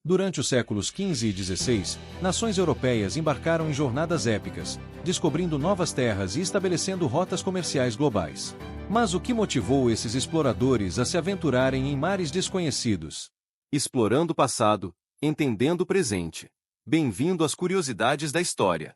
Durante os séculos XV e XVI, nações europeias embarcaram em jornadas épicas, descobrindo novas terras e estabelecendo rotas comerciais globais. Mas o que motivou esses exploradores a se aventurarem em mares desconhecidos? Explorando o passado, entendendo o presente. Bem-vindo às curiosidades da história.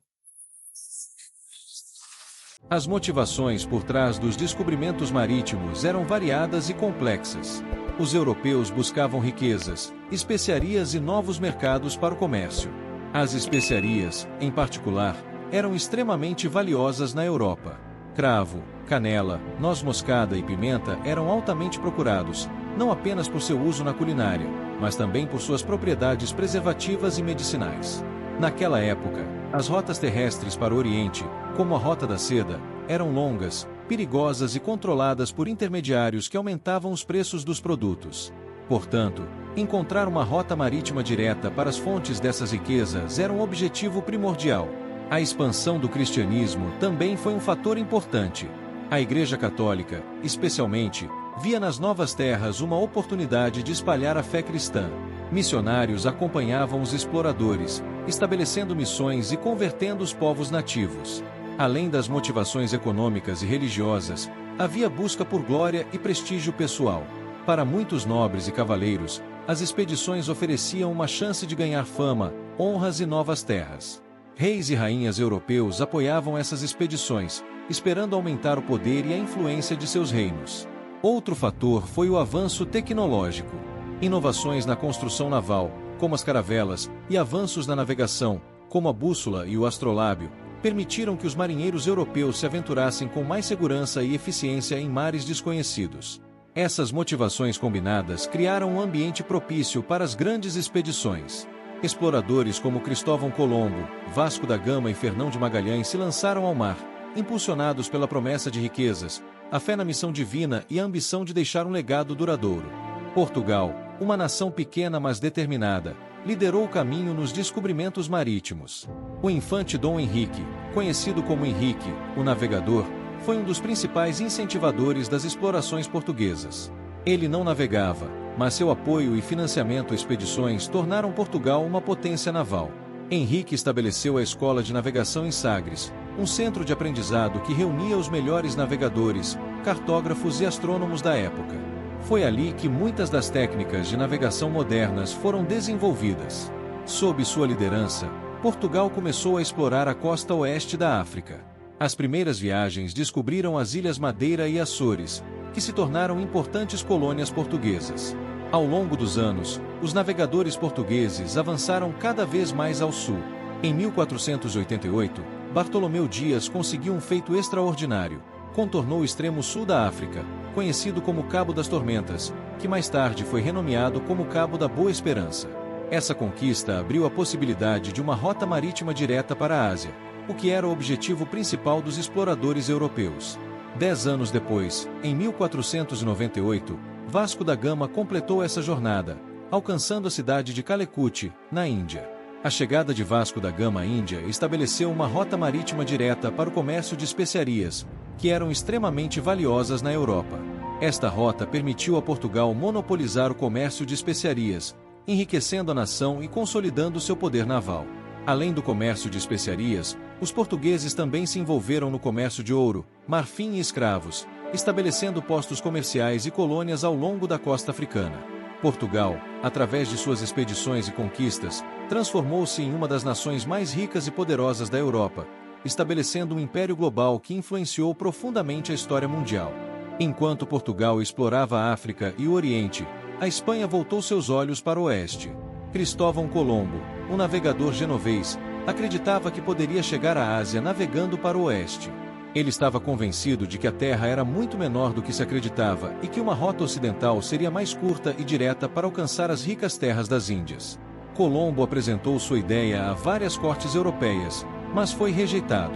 As motivações por trás dos descobrimentos marítimos eram variadas e complexas. Os europeus buscavam riquezas, especiarias e novos mercados para o comércio. As especiarias, em particular, eram extremamente valiosas na Europa. Cravo, canela, noz moscada e pimenta eram altamente procurados, não apenas por seu uso na culinária, mas também por suas propriedades preservativas e medicinais. Naquela época, as rotas terrestres para o Oriente, como a Rota da Seda, eram longas, perigosas e controladas por intermediários que aumentavam os preços dos produtos. Portanto, encontrar uma rota marítima direta para as fontes dessas riquezas era um objetivo primordial. A expansão do cristianismo também foi um fator importante. A Igreja Católica, especialmente, via nas novas terras uma oportunidade de espalhar a fé cristã. Missionários acompanhavam os exploradores, estabelecendo missões e convertendo os povos nativos. Além das motivações econômicas e religiosas, havia busca por glória e prestígio pessoal. Para muitos nobres e cavaleiros, as expedições ofereciam uma chance de ganhar fama, honras e novas terras. Reis e rainhas europeus apoiavam essas expedições, esperando aumentar o poder e a influência de seus reinos. Outro fator foi o avanço tecnológico. Inovações na construção naval, como as caravelas, e avanços na navegação, como a bússola e o astrolábio, permitiram que os marinheiros europeus se aventurassem com mais segurança e eficiência em mares desconhecidos. Essas motivações combinadas criaram um ambiente propício para as grandes expedições. Exploradores como Cristóvão Colombo, Vasco da Gama e Fernão de Magalhães se lançaram ao mar, impulsionados pela promessa de riquezas, a fé na missão divina e a ambição de deixar um legado duradouro. Portugal, uma nação pequena mas determinada, liderou o caminho nos descobrimentos marítimos. O infante Dom Henrique, conhecido como Henrique, o Navegador, foi um dos principais incentivadores das explorações portuguesas. Ele não navegava, mas seu apoio e financiamento a expedições tornaram Portugal uma potência naval. Henrique estabeleceu a Escola de Navegação em Sagres, um centro de aprendizado que reunia os melhores navegadores, cartógrafos e astrônomos da época. Foi ali que muitas das técnicas de navegação modernas foram desenvolvidas. Sob sua liderança, Portugal começou a explorar a costa oeste da África. As primeiras viagens descobriram as Ilhas Madeira e Açores, que se tornaram importantes colônias portuguesas. Ao longo dos anos, os navegadores portugueses avançaram cada vez mais ao sul. Em 1488, Bartolomeu Dias conseguiu um feito extraordinário. Contornou o extremo sul da África, conhecido como Cabo das Tormentas, que mais tarde foi renomeado como Cabo da Boa Esperança. Essa conquista abriu a possibilidade de uma rota marítima direta para a Ásia, o que era o objetivo principal dos exploradores europeus. 10 anos depois, em 1498, Vasco da Gama completou essa jornada, alcançando a cidade de Calicut, na Índia. A chegada de Vasco da Gama à Índia estabeleceu uma rota marítima direta para o comércio de especiarias, que eram extremamente valiosas na Europa. Esta rota permitiu a Portugal monopolizar o comércio de especiarias, enriquecendo a nação e consolidando seu poder naval. Além do comércio de especiarias, os portugueses também se envolveram no comércio de ouro, marfim e escravos, estabelecendo postos comerciais e colônias ao longo da costa africana. Portugal, através de suas expedições e conquistas, transformou-se em uma das nações mais ricas e poderosas da Europa, estabelecendo um império global que influenciou profundamente a história mundial. Enquanto Portugal explorava a África e o Oriente, a Espanha voltou seus olhos para o oeste. Cristóvão Colombo, um navegador genovês, acreditava que poderia chegar à Ásia navegando para o oeste. Ele estava convencido de que a Terra era muito menor do que se acreditava e que uma rota ocidental seria mais curta e direta para alcançar as ricas terras das Índias. Colombo apresentou sua ideia a várias cortes europeias, mas foi rejeitado.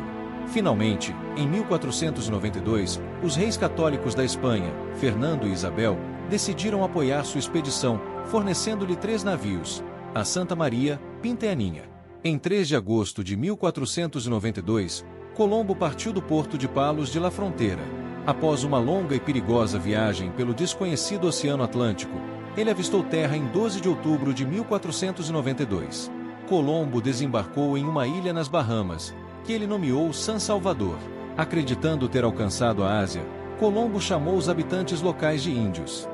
Finalmente, em 1492, os reis católicos da Espanha, Fernando e Isabel, decidiram apoiar sua expedição, fornecendo-lhe 3 navios, a Santa Maria, Pinta e Aninha. Em 3 de agosto de 1492, Colombo partiu do porto de Palos de La Frontera. Após uma longa e perigosa viagem pelo desconhecido Oceano Atlântico, ele avistou terra em 12 de outubro de 1492. Colombo desembarcou em uma ilha nas Bahamas, que ele nomeou San Salvador. Acreditando ter alcançado a Ásia, Colombo chamou os habitantes locais de índios.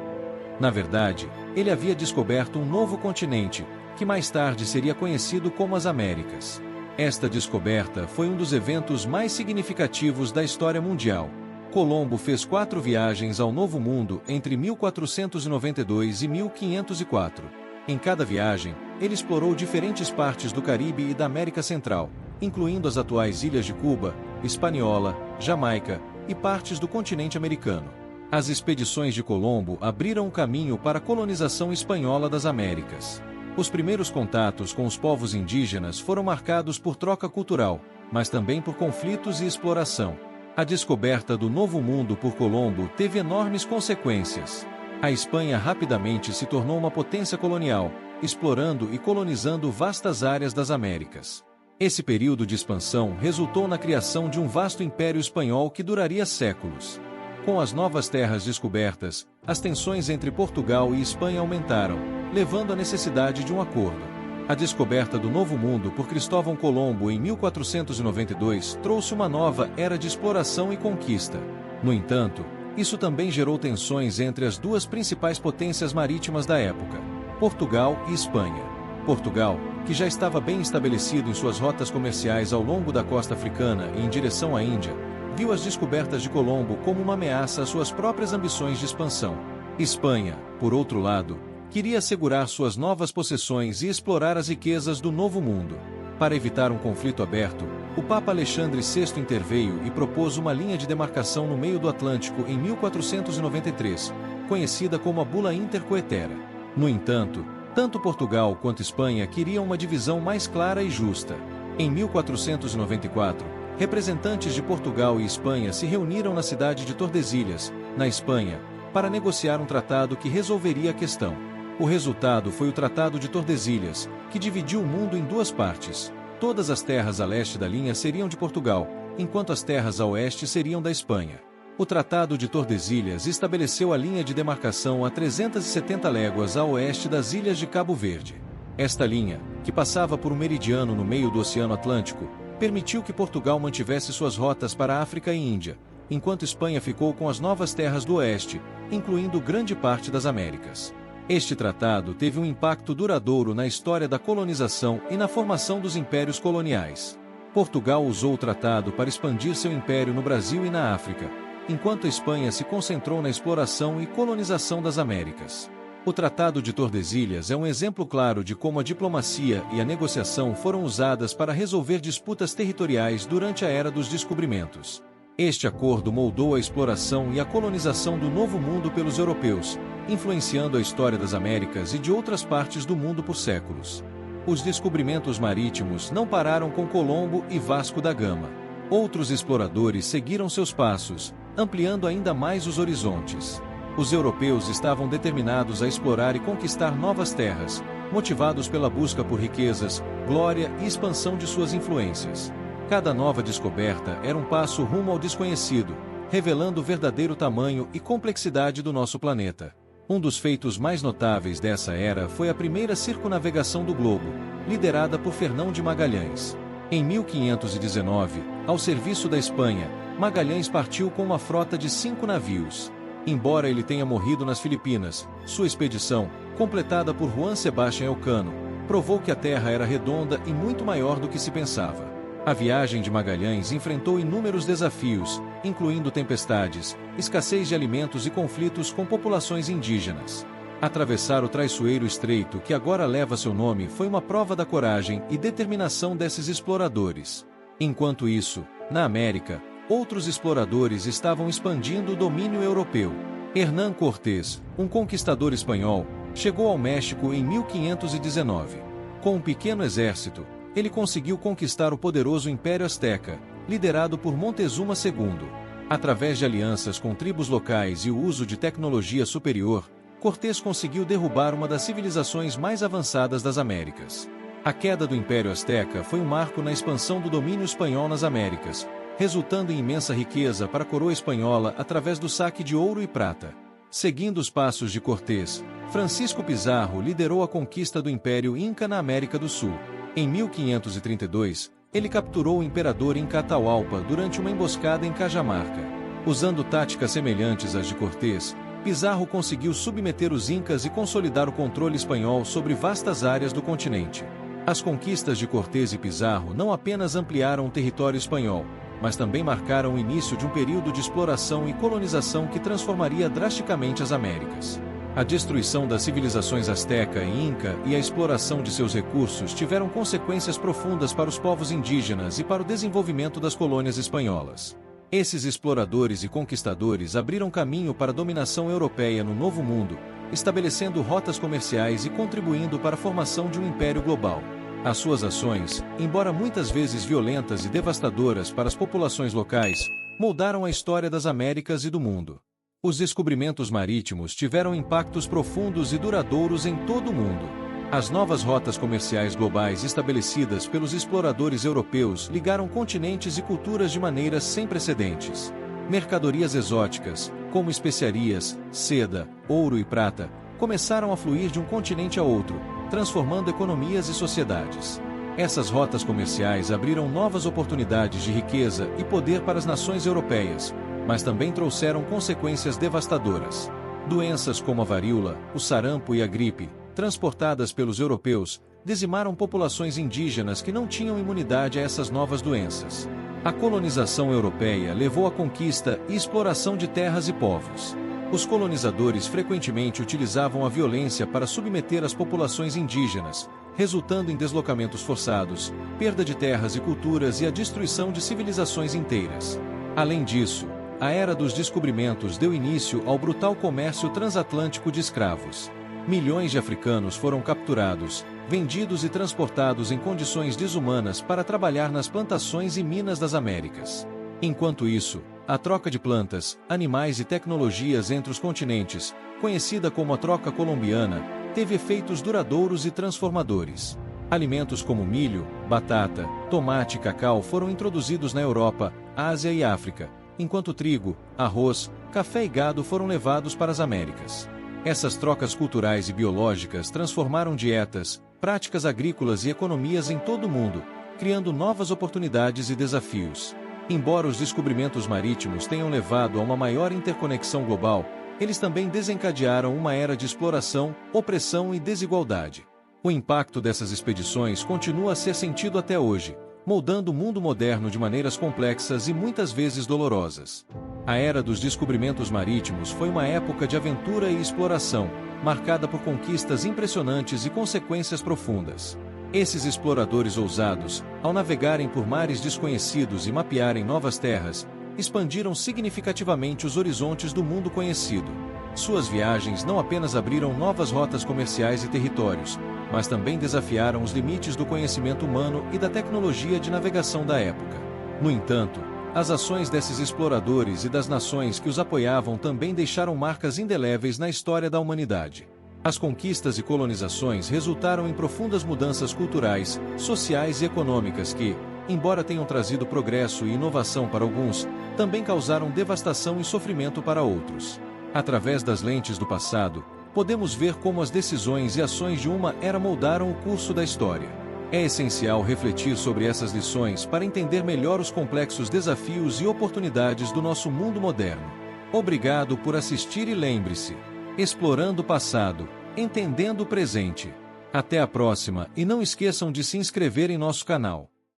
Na verdade, ele havia descoberto um novo continente, que mais tarde seria conhecido como as Américas. Esta descoberta foi um dos eventos mais significativos da história mundial. Colombo fez 4 viagens ao Novo Mundo entre 1492 e 1504. Em cada viagem, ele explorou diferentes partes do Caribe e da América Central, incluindo as atuais ilhas de Cuba, Hispaniola, Jamaica e partes do continente americano. As expedições de Colombo abriram o caminho para a colonização espanhola das Américas. Os primeiros contatos com os povos indígenas foram marcados por troca cultural, mas também por conflitos e exploração. A descoberta do Novo Mundo por Colombo teve enormes consequências. A Espanha rapidamente se tornou uma potência colonial, explorando e colonizando vastas áreas das Américas. Esse período de expansão resultou na criação de um vasto império espanhol que duraria séculos. Com as novas terras descobertas, as tensões entre Portugal e Espanha aumentaram, levando à necessidade de um acordo. A descoberta do Novo Mundo por Cristóvão Colombo em 1492 trouxe uma nova era de exploração e conquista. No entanto, isso também gerou tensões entre as duas principais potências marítimas da época, Portugal e Espanha. Portugal, que já estava bem estabelecido em suas rotas comerciais ao longo da costa africana e em direção à Índia, viu as descobertas de Colombo como uma ameaça às suas próprias ambições de expansão. Espanha, por outro lado, queria assegurar suas novas possessões e explorar as riquezas do Novo Mundo. Para evitar um conflito aberto, o Papa Alexandre VI interveio e propôs uma linha de demarcação no meio do Atlântico em 1493, conhecida como a Bula Intercoetera. No entanto, tanto Portugal quanto Espanha queriam uma divisão mais clara e justa. Em 1494, representantes de Portugal e Espanha se reuniram na cidade de Tordesilhas, na Espanha, para negociar um tratado que resolveria a questão. O resultado foi o Tratado de Tordesilhas, que dividiu o mundo em duas partes. Todas as terras a leste da linha seriam de Portugal, enquanto as terras a oeste seriam da Espanha. O Tratado de Tordesilhas estabeleceu a linha de demarcação a 370 léguas a oeste das ilhas de Cabo Verde. Esta linha, que passava por um meridiano no meio do Oceano Atlântico, permitiu que Portugal mantivesse suas rotas para a África e Índia, enquanto Espanha ficou com as novas terras do oeste, incluindo grande parte das Américas. Este tratado teve um impacto duradouro na história da colonização e na formação dos impérios coloniais. Portugal usou o tratado para expandir seu império no Brasil e na África, enquanto a Espanha se concentrou na exploração e colonização das Américas. O Tratado de Tordesilhas é um exemplo claro de como a diplomacia e a negociação foram usadas para resolver disputas territoriais durante a Era dos Descobrimentos. Este acordo moldou a exploração e a colonização do Novo Mundo pelos europeus, influenciando a história das Américas e de outras partes do mundo por séculos. Os descobrimentos marítimos não pararam com Colombo e Vasco da Gama. Outros exploradores seguiram seus passos, ampliando ainda mais os horizontes. Os europeus estavam determinados a explorar e conquistar novas terras, motivados pela busca por riquezas, glória e expansão de suas influências. Cada nova descoberta era um passo rumo ao desconhecido, revelando o verdadeiro tamanho e complexidade do nosso planeta. Um dos feitos mais notáveis dessa era foi a primeira circunnavegação do globo, liderada por Fernão de Magalhães. Em 1519, ao serviço da Espanha, Magalhães partiu com uma frota de 5 navios. Embora ele tenha morrido nas Filipinas, sua expedição, completada por Juan Sebastián Elcano, provou que a Terra era redonda e muito maior do que se pensava. A viagem de Magalhães enfrentou inúmeros desafios, incluindo tempestades, escassez de alimentos e conflitos com populações indígenas. Atravessar o traiçoeiro estreito que agora leva seu nome foi uma prova da coragem e determinação desses exploradores. Enquanto isso, na América, outros exploradores estavam expandindo o domínio europeu. Hernán Cortés, um conquistador espanhol, chegou ao México em 1519. Com um pequeno exército, ele conseguiu conquistar o poderoso Império Azteca, liderado por Montezuma II. Através de alianças com tribos locais e o uso de tecnologia superior, Cortés conseguiu derrubar uma das civilizações mais avançadas das Américas. A queda do Império Azteca foi um marco na expansão do domínio espanhol nas Américas, resultando em imensa riqueza para a coroa espanhola através do saque de ouro e prata. Seguindo os passos de Cortés, Francisco Pizarro liderou a conquista do Império Inca na América do Sul. Em 1532, ele capturou o imperador Inca Atahualpa durante uma emboscada em Cajamarca. Usando táticas semelhantes às de Cortés, Pizarro conseguiu submeter os Incas e consolidar o controle espanhol sobre vastas áreas do continente. As conquistas de Cortés e Pizarro não apenas ampliaram o território espanhol, mas também marcaram o início de um período de exploração e colonização que transformaria drasticamente as Américas. A destruição das civilizações Azteca e Inca e a exploração de seus recursos tiveram consequências profundas para os povos indígenas e para o desenvolvimento das colônias espanholas. Esses exploradores e conquistadores abriram caminho para a dominação europeia no Novo Mundo, estabelecendo rotas comerciais e contribuindo para a formação de um império global. As suas ações, embora muitas vezes violentas e devastadoras para as populações locais, moldaram a história das Américas e do mundo. Os descobrimentos marítimos tiveram impactos profundos e duradouros em todo o mundo. As novas rotas comerciais globais estabelecidas pelos exploradores europeus ligaram continentes e culturas de maneiras sem precedentes. Mercadorias exóticas, como especiarias, seda, ouro e prata, começaram a fluir de um continente a outro, transformando economias e sociedades. Essas rotas comerciais abriram novas oportunidades de riqueza e poder para as nações europeias, mas também trouxeram consequências devastadoras. Doenças como a varíola, o sarampo e a gripe, transportadas pelos europeus, dizimaram populações indígenas que não tinham imunidade a essas novas doenças. A colonização europeia levou à conquista e exploração de terras e povos. Os colonizadores frequentemente utilizavam a violência para submeter as populações indígenas, resultando em deslocamentos forçados, perda de terras e culturas e a destruição de civilizações inteiras. Além disso, a Era dos Descobrimentos deu início ao brutal comércio transatlântico de escravos. Milhões de africanos foram capturados, vendidos e transportados em condições desumanas para trabalhar nas plantações e minas das Américas. Enquanto isso, a troca de plantas, animais e tecnologias entre os continentes, conhecida como a troca colombiana, teve efeitos duradouros e transformadores. Alimentos como milho, batata, tomate e cacau foram introduzidos na Europa, Ásia e África, enquanto trigo, arroz, café e gado foram levados para as Américas. Essas trocas culturais e biológicas transformaram dietas, práticas agrícolas e economias em todo o mundo, criando novas oportunidades e desafios. Embora os descobrimentos marítimos tenham levado a uma maior interconexão global, eles também desencadearam uma era de exploração, opressão e desigualdade. O impacto dessas expedições continua a ser sentido até hoje, moldando o mundo moderno de maneiras complexas e muitas vezes dolorosas. A Era dos Descobrimentos Marítimos foi uma época de aventura e exploração, marcada por conquistas impressionantes e consequências profundas. Esses exploradores ousados, ao navegarem por mares desconhecidos e mapearem novas terras, expandiram significativamente os horizontes do mundo conhecido. Suas viagens não apenas abriram novas rotas comerciais e territórios, mas também desafiaram os limites do conhecimento humano e da tecnologia de navegação da época. No entanto, as ações desses exploradores e das nações que os apoiavam também deixaram marcas indeléveis na história da humanidade. As conquistas e colonizações resultaram em profundas mudanças culturais, sociais e econômicas que, embora tenham trazido progresso e inovação para alguns, também causaram devastação e sofrimento para outros. Através das lentes do passado, podemos ver como as decisões e ações de uma era moldaram o curso da história. É essencial refletir sobre essas lições para entender melhor os complexos desafios e oportunidades do nosso mundo moderno. Obrigado por assistir e lembre-se: explorando o passado, entendendo o presente. Até a próxima e não esqueçam de se inscrever em nosso canal.